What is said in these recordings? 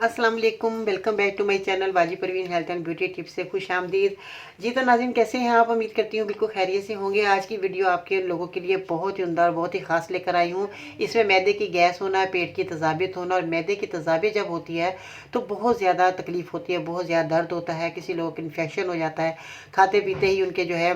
अस्सलाम वालेकुम, welcome back to my channel Baji Parveen health and beauty tips से खुश आमदीद। जी तो नाज़रीन, कैसे हैं आप? उम्मीद करती हूँ बिल्कुल खैरियत से होंगे। आज की वीडियो आपके लोगों के लिए बहुत ही उम्दा और बहुत ही ख़ास लेकर आई हूँ। इसमें मैदे की गैस होना, पेट की तज़ाबियत होना, और मैदे की तज़ाबियत जब होती है तो बहुत ज़्यादा तकलीफ़ होती है, बहुत ज़्यादा दर्द होता है, किसी लोगों को इन्फेक्शन हो जाता है, खाते पीते ही उनके जो है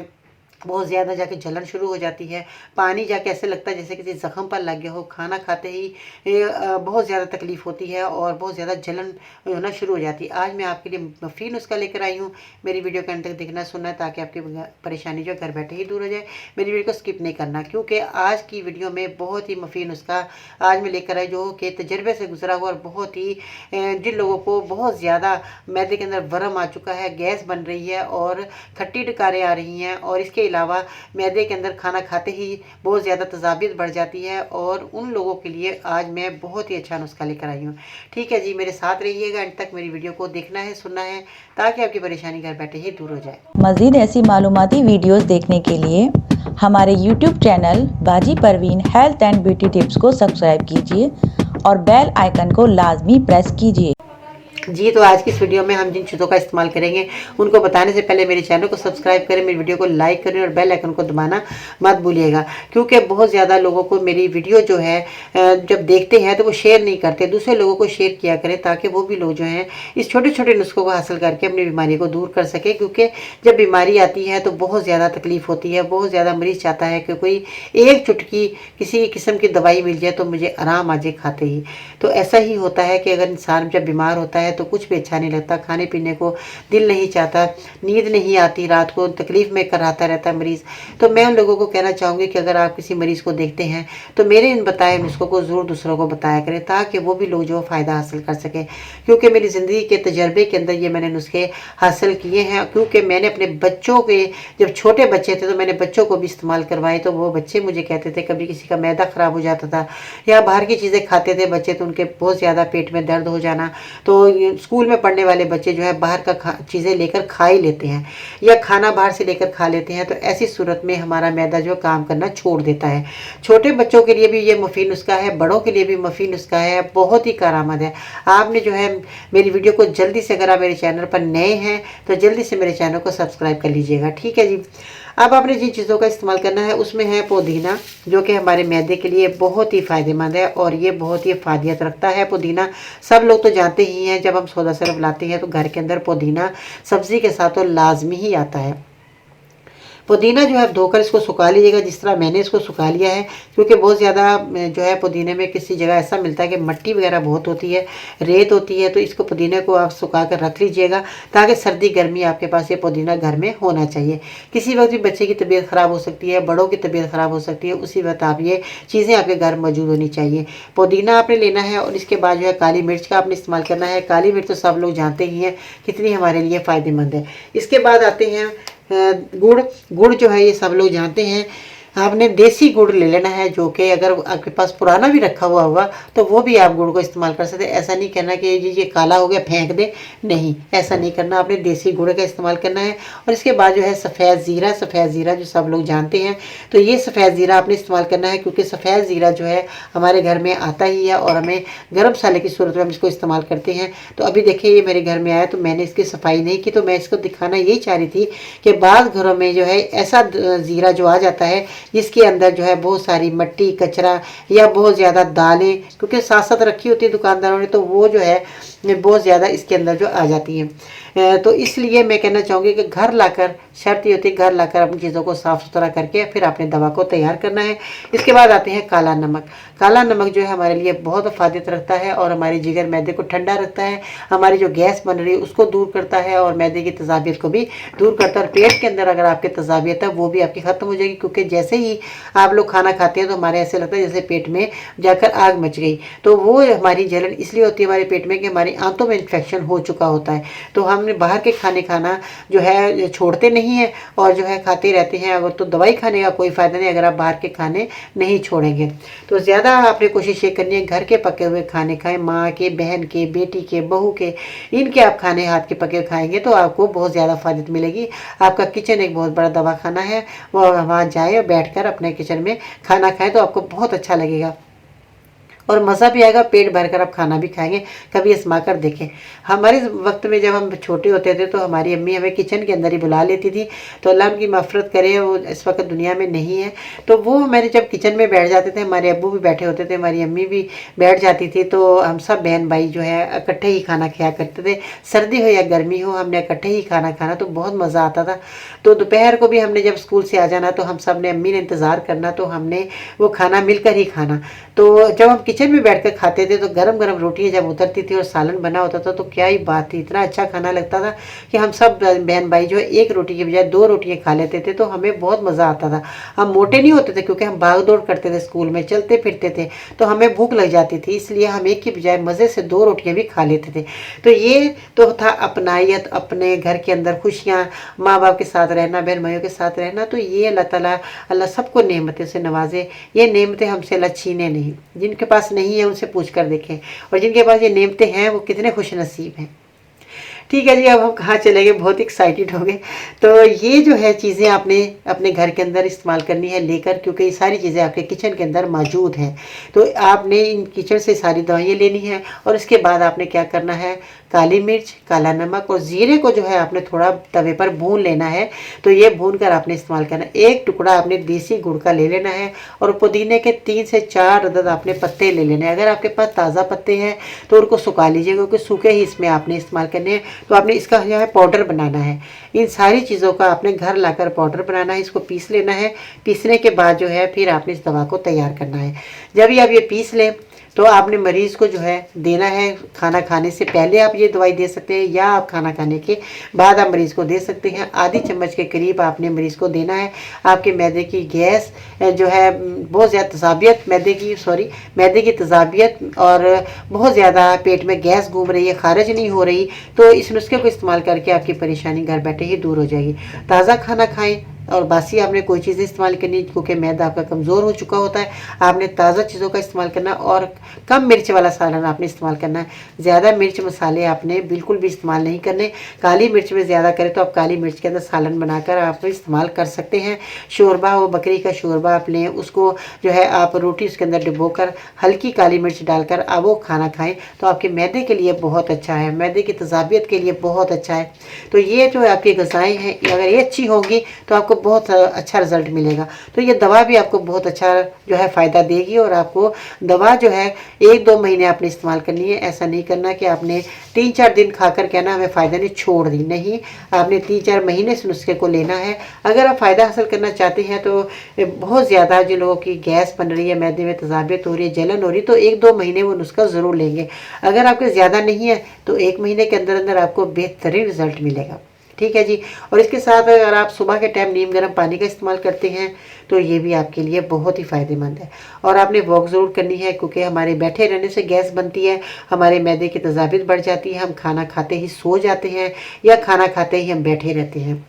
बहुत ज़्यादा जाके जलन शुरू हो जाती है। पानी जाके ऐसे लगता है जैसे किसी ज़ख्म पर लग गया हो। खाना खाते ही बहुत ज़्यादा तकलीफ़ होती है और बहुत ज़्यादा जलन होना शुरू हो जाती है। आज मैं आपके लिए मफ़ीन नुस्खा लेकर आई हूँ। मेरी वीडियो के अंत तक देखना सुनना है ताकि आपकी परेशानी जो घर बैठे ही दूर हो जाए। मेरी वीडियो को स्किप नहीं करना, क्योंकि आज की वीडियो में बहुत ही मफ़ीन नुस्खा आज मैं लेकर आई जो कि तजर्बे से गुजरा हुआ, और बहुत ही जिन लोगों को बहुत ज़्यादा मैदे के अंदर वरम आ चुका है, गैस बन रही है और खट्टी डकारें आ रही हैं, और इसके अलावा मैदे के अंदर खाना खाते ही बहुत ज़्यादा तज़ाबियत बढ़ जाती है, और उन लोगों के लिए आज मैं बहुत ही अच्छा नुस्खा लेकर आई हूँ। ठीक है जी, मेरे साथ रहिएगा, अंत तक मेरी वीडियो को देखना है, सुनना है, ताकि आपकी परेशानी घर बैठे ही दूर हो जाए। मज़ीद ऐसी मालूमाती वीडियोस देखने के लिए हमारे YouTube channel Baji Parveen health and beauty tips को सब्सक्राइब कीजिए और बेल आइकन को लाजमी प्रेस कीजिए। जी तो आज की इस वीडियो में हम जिन चीज़ों का इस्तेमाल करेंगे उनको बताने से पहले मेरे चैनल को सब्सक्राइब करें, मेरी वीडियो को लाइक करें और बेल आइकन को दबाना मत भूलिएगा, क्योंकि बहुत ज़्यादा लोगों को मेरी वीडियो जो है जब देखते हैं तो वो शेयर नहीं करते। दूसरे लोगों को शेयर किया करें ताकि वो भी लोग जो हैं इस छोटे छोटे नुस्खों को हासिल करके अपनी बीमारी को दूर कर सके, क्योंकि जब बीमारी आती है तो बहुत ज़्यादा तकलीफ़ होती है। बहुत ज़्यादा मरीज़ चाहता है कि कोई एक चुटकी किसी किस्म की दवाई मिल जाए तो मुझे आराम आ जाए खाते ही। तो ऐसा ही होता है कि अगर इंसान जब बीमार होता है तो कुछ भी अच्छा नहीं लगता, खाने पीने को दिल नहीं चाहता, नींद नहीं आती, रात को तकलीफ़ में कराता रहता है मरीज़। तो मैं उन लोगों को कहना चाहूँगी कि अगर आप किसी मरीज़ को देखते हैं तो मेरे इन बताए नुस्खों को ज़रूर दूसरों को बताया करें, ताकि वो भी लोग जो फ़ायदा हासिल कर सकें। क्योंकि मेरी ज़िंदगी के तजर्बे के अंदर ये मैंने नुस्खे हासिल किए हैं, क्योंकि मैंने अपने बच्चों के जब छोटे बच्चे थे तो मैंने बच्चों को भी इस्तेमाल करवाए। तो वो बच्चे मुझे कहते थे, कभी किसी का मैदा ख़राब हो जाता था या बाहर की चीज़ें खाते थे बच्चे तो उनके बहुत ज़्यादा पेट में दर्द हो जाना। तो स्कूल में पढ़ने वाले बच्चे जो है बाहर का चीज़ें लेकर खा ही लेते हैं, या खाना बाहर से लेकर खा लेते हैं। तो ऐसी सूरत में हमारा मैदा जो काम करना छोड़ देता है। छोटे बच्चों के लिए भी ये मुफीद नुस्खा है, बड़ों के लिए भी मुफीद नुस्खा है, बहुत ही कारआमद है। आपने जो है मेरी वीडियो को जल्दी से, अगर आप मेरे चैनल पर नए हैं तो जल्दी से मेरे चैनल को सब्सक्राइब कर लीजिएगा। ठीक है जी। अब आपने जिन चीज़ों का इस्तेमाल करना है उसमें है पुदीना, जो कि हमारे मैदे के लिए बहुत ही फ़ायदेमंद है और ये बहुत ही फ़ायदियत रखता है। पुदीना सब लोग तो जानते ही हैं, जब हम सौदा सिर्फ लाते हैं तो घर के अंदर पुदीना सब्ज़ी के साथ तो लाजमी ही आता है। पुदीना जो है धोकर इसको सुखा लीजिएगा, जिस तरह मैंने इसको सुखा लिया है, क्योंकि बहुत ज़्यादा जो है पुदीने में किसी जगह ऐसा मिलता है कि मिट्टी वगैरह बहुत होती है, रेत होती है। तो इसको पुदीने को आप सुखा कर रख लीजिएगा, ताकि सर्दी गर्मी आपके पास ये पुदीना घर में होना चाहिए। किसी वक्त भी बच्चे की तबीयत ख़राब हो सकती है, बड़ों की तबीयत ख़राब हो सकती है, उसी वक्त आप ये चीज़ें आपके घर मौजूद होनी चाहिए। पुदीना आपने लेना है और इसके बाद जो है काली मिर्च का आपने इस्तेमाल करना है। काली मिर्च तो सब लोग जानते ही हैं कितनी हमारे लिए फ़ायदेमंद है। इसके बाद आते हैं गुड़। गुड़ जो है ये सब लोग जानते हैं। आपने देसी गुड़ ले लेना है, जो कि अगर आपके पास पुराना भी रखा हुआ होगा तो वो भी आप गुड़ को इस्तेमाल कर सकते हैं। ऐसा नहीं करना कि ये काला हो गया फेंक दे, नहीं, ऐसा नहीं करना। आपने देसी गुड़ का इस्तेमाल करना है। और इसके बाद जो है सफ़ेद ज़ीरा, सफ़ेद ज़ीरा जो सब लोग जानते हैं, तो ये सफ़ेद ज़ीरा आपने इस्तेमाल करना है, क्योंकि सफ़ेद ज़ीरा जो है हमारे घर में आता ही है और हमें गर्म मसाले की सूरत में हम इसको इस्तेमाल करते हैं। तो अभी देखिए ये मेरे घर में आया तो मैंने इसकी सफाई नहीं की, तो मैं इसको दिखाना यही चाह रही थी कि बाद घरों में जो है ऐसा ज़ीरा जो आ जाता है जिसके अंदर जो है बहुत सारी मिट्टी कचरा या बहुत ज़्यादा दालें, क्योंकि साथ साथ रखी होती है दुकानदारों ने, तो वो जो है बहुत ज़्यादा इसके अंदर जो आ जाती हैं। तो इसलिए मैं कहना चाहूँगी कि घर लाकर, शर्त ये होती है घर लाकर अपनी चीज़ों को साफ़ सुथरा करके फिर आपने दवा को तैयार करना है। इसके बाद आते हैं काला नमक। काला नमक जो है हमारे लिए बहुत फ़ायदेमंद रखता है और हमारी जिगर मैदे को ठंडा रखता है, हमारी जो गैस बन रही है उसको दूर करता है और मैदे की तज़ाबियत को भी दूर करता है। और पेट के अंदर अगर आपकी तज़ाबियत है वो भी आपकी ख़त्म हो जाएगी, क्योंकि जैसे ही आप लोग खाना खाते हैं तो हमारे ऐसे लगता है जैसे पेट में जाकर आग मच गई। तो वो हमारी जलन इसलिए होती है हमारे पेट में कि हमारी आंतों में इन्फेक्शन हो चुका होता है। तो हमने बाहर के खाने खाना जो है छोड़ते नहीं है और जो है खाते रहते हैं। अगर तो दवाई खाने का कोई फ़ायदा नहीं अगर आप बाहर के खाने नहीं छोड़ेंगे। तो ज़्यादा आपने कोशिश ये करनी है घर के पके हुए खाने खाएं, माँ के, बहन के, बेटी के, बहू के, इनके आप खाने हाथ के पके खाएंगे तो आपको बहुत ज़्यादा फ़ायदा मिलेगी। आपका किचन एक बहुत बड़ा दवाखाना है, वो वहाँ जाए और बैठ कर अपने किचन में खाना खाएं तो आपको बहुत अच्छा लगेगा। और मज़ा भी आएगा, पेट भरकर आप खाना भी खाएंगे। कभी आजमा कर देखें। हमारे वक्त में जब हम छोटे होते थे तो हमारी अम्मी हमें किचन के अंदर ही बुला लेती थी, तो अल्लाह उनकी मफ़रत करे, वो इस वक्त दुनिया में नहीं है। तो वो हमारे जब किचन में बैठ जाते थे, हमारे अब्बू भी बैठे होते थे, हमारी अम्मी भी बैठ जाती थी, तो हम सब बहन भाई जो है इकट्ठे ही खाना खाया करते थे। सर्दी हो या गर्मी हो, हमने इकट्ठे ही खाना खाना, तो बहुत मज़ा आता था। तो दोपहर को भी हमने जब स्कूल से आ जाना तो हम सब ने, अम्मी ने इंतज़ार करना, तो हमने वो खाना मिलकर ही खाना। तो जब हम किचन में बैठकर खाते थे तो गरम गरम रोटियां जब उतरती थी और सालन बना होता था तो क्या ही बात थी, इतना अच्छा खाना लगता था कि हम सब बहन भाई जो है एक रोटी के बजाय 2 रोटियां खा लेते थे, तो हमें बहुत मज़ा आता था। हम मोटे नहीं होते थे क्योंकि हम भाग दौड़ करते थे, स्कूल में चलते फिरते थे, तो हमें भूख लग जाती थी, इसलिए हम एक की बजाय मज़े से 2 रोटियां भी खा लेते थे। तो ये तो था अपनायत, अपने घर के अंदर खुशियाँ, माँ बाप के साथ रहना, बहन भाइयों के साथ रहना। तो ये अल्लाह ताला, अल्लाह सबको नेमतें से नवाजे। ये नेमतें हमसे अल्लाह छीने नहीं। जिनके पास नहीं है उनसे पूछ कर देखें, और जिनके पास ये नेमतें हैं वो कितने खुश नसीब हैं। ठीक है जी, अब हम कहाँ चले गए, बहुत एक्साइटेड हो गए। तो ये जो है चीज़ें आपने अपने घर के अंदर इस्तेमाल करनी है लेकर, क्योंकि ये सारी चीज़ें आपके किचन के अंदर मौजूद हैं। तो आपने इन किचन से सारी दवाइयाँ लेनी है, और इसके बाद आपने क्या करना है, काली मिर्च, काला नमक और ज़ीरे को जो है आपने थोड़ा तवे पर भून लेना है। तो ये भून कर आपने इस्तेमाल करना है। एक टुकड़ा आपने देसी गुड़ का ले लेना है, और पुदीने के 3 से 4 अदद आपने पत्ते ले लेने हैं। अगर आपके पास ताज़ा पत्ते हैं तो उनको सुखा लीजिए, क्योंकि सूखे ही इसमें आपने इस्तेमाल करने हैं। तो आपने इसका जो है पाउडर बनाना है। इन सारी चीज़ों का आपने घर लाकर पाउडर बनाना है, इसको पीस लेना है। पीसने के बाद जो है फिर आपने इस दवा को तैयार करना है। जब भी आप ये पीस लें तो आपने मरीज़ को जो है देना है। खाना खाने से पहले आप ये दवाई दे सकते हैं, या आप खाना खाने के बाद आप मरीज़ को दे सकते हैं। आधी चम्मच के करीब आपने मरीज़ को देना है। आपके मैदे की गैस जो है बहुत ज़्यादा तजाबियत, मैदे की तजाबियत और बहुत ज़्यादा पेट में गैस घूम रही है, खारिज नहीं हो रही, तो इस नुस्खे को इस्तेमाल करके आपकी परेशानी घर बैठे ही दूर हो जाएगी। ताज़ा खाना खाएँ, और बासी आपने कोई चीज़ें इस्तेमाल करनी, क्योंकि मैदा आपका कमज़ोर हो चुका होता है। आपने ताज़ा चीज़ों का इस्तेमाल करना, और कम मिर्च वाला सालन आपने इस्तेमाल करना है। ज़्यादा मिर्च मसाले आपने बिल्कुल भी इस्तेमाल नहीं करने। काली मिर्च में ज़्यादा करें तो आप काली मिर्च के अंदर सालन बनाकर आप इस्तेमाल कर सकते हैं। शोरबा हो, बकरी का शोरबा आप लें, उसको जो है आप रोटी उसके अंदर डुबोकर हल्की काली मिर्च डालकर आप वो खाना खाएं, तो आपके मैदे के लिए बहुत अच्छा है, मैदे की तजाबियत के लिए बहुत अच्छा है। तो ये जो आपकी ग़िज़ाएँ हैं, अगर ये अच्छी होंगी तो आपको बहुत अच्छा रिजल्ट मिलेगा। तो ये दवा भी आपको बहुत अच्छा जो है फ़ायदा देगी, और आपको दवा जो है 1-2 महीने आपने इस्तेमाल करनी है। ऐसा नहीं करना कि आपने 3-4 दिन खाकर कहना हमें फ़ायदा नहीं, छोड़ दी। नहीं, आपने 3-4 महीने इस नुस्खे को लेना है। अगर आप फ़ायदा हासिल करना चाहते हैं तो बहुत ज़्यादा जिन लोगों की गैस बन रही है, मैदे में तजाबियत हो रही है, जलन हो रही है, तो 1-2 महीने वो नुस्खा ज़रूर लेंगे। अगर आपके ज़्यादा नहीं है तो 1 महीने के अंदर अंदर आपको बेहतरीन रिजल्ट मिलेगा। ठीक है जी। और इसके साथ अगर आप सुबह के टाइम नीम गर्म पानी का इस्तेमाल करते हैं तो ये भी आपके लिए बहुत ही फ़ायदेमंद है। और आपने वॉक ज़रूर करनी है, क्योंकि हमारे बैठे रहने से गैस बनती है, हमारे मैदे की तजाबियत बढ़ जाती है, हम खाना खाते ही सो जाते हैं, या खाना खाते ही हम बैठे रहते हैं।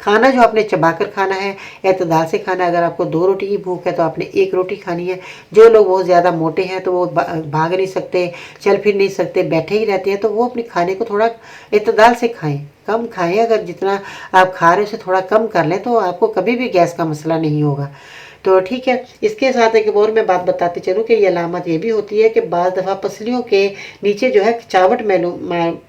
खाना जो आपने चबाकर खाना है, एतदाल से खाना है। अगर आपको 2 रोटी की भूख है तो आपने 1 रोटी खानी है। जो लोग बहुत ज़्यादा मोटे हैं तो वो भाग नहीं सकते, चल फिर नहीं सकते, बैठे ही रहते हैं, तो वो अपने खाने को थोड़ा एतदाल से खाएं, कम खाएं। अगर जितना आप खा रहे हो उसे थोड़ा कम कर लें तो आपको कभी भी गैस का मसला नहीं होगा। तो ठीक है। इसके साथ एक और मैं बात बताती चलूँ कि ये अलामत ये भी होती है कि बाज़ दफ़ा पसलियों के नीचे जो है खिंचावट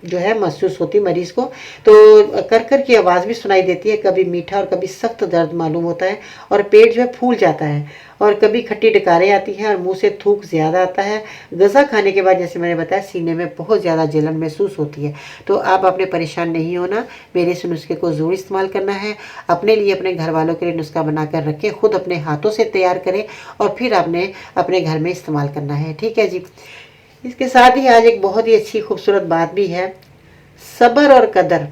जो है महसूस होती मरीज़ को, तो कर की आवाज़ भी सुनाई देती है। कभी मीठा और कभी सख्त दर्द मालूम होता है, और पेट जो है फूल जाता है, और कभी खट्टी डकारें आती हैं, और मुंह से थूक ज़्यादा आता है। गज़ा खाने के बाद जैसे मैंने बताया सीने में बहुत ज़्यादा जलन महसूस होती है। तो आप अपने परेशान नहीं होना, मेरे इस नुस्खे को ज़रूर इस्तेमाल करना है। अपने लिए, अपने घर वालों के लिए नुस्खा बनाकर रखें, खुद अपने हाथों से तैयार करें, और फिर आपने अपने घर में इस्तेमाल करना है। ठीक है जी। इसके साथ ही आज एक बहुत ही अच्छी खूबसूरत बात भी है। सब्र और कदर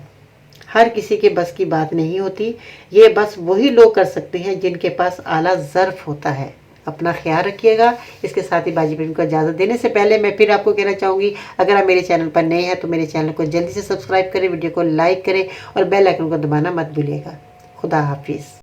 हर किसी के बस की बात नहीं होती। ये बस वही लोग कर सकते हैं जिनके पास आला ज़र्फ होता है। अपना ख्याल रखिएगा। इसके साथ ही बाजी परवीन को इजाज़त देने से पहले मैं फिर आपको कहना चाहूँगी, अगर आप मेरे चैनल पर नए हैं तो मेरे चैनल को जल्दी से सब्सक्राइब करें, वीडियो को लाइक करें, और बेल आइकन को दबाना मत भूलिएगा। खुदा हाफिज़।